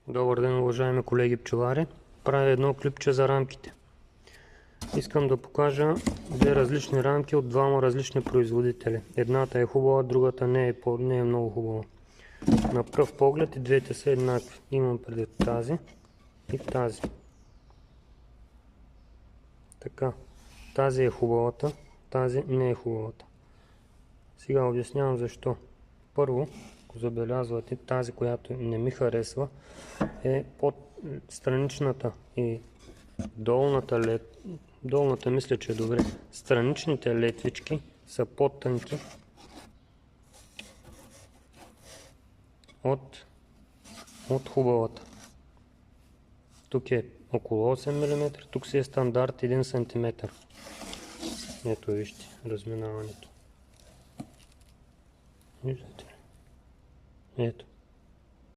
Добър ден, уважаеми колеги пчелари! Правя едно клипче за рамките. Искам да покажа две различни рамки от двама различни производители. Едната е хубава, другата не е много хубава. На пръв поглед и двете са еднакви. Имам преди тази и тази. Така, тази е хубавата, тази не е хубавата. Сега обяснявам защо. Първо, ако забелязвате, тази, която не ми харесва, е под страничната и долната мисля, че е добре. Страничните летвички са по-тънки от хубавата. Тук е около 8 мм, тук си е стандарт 1 см. Ето вижте разминаването. Виждате ли? Ето.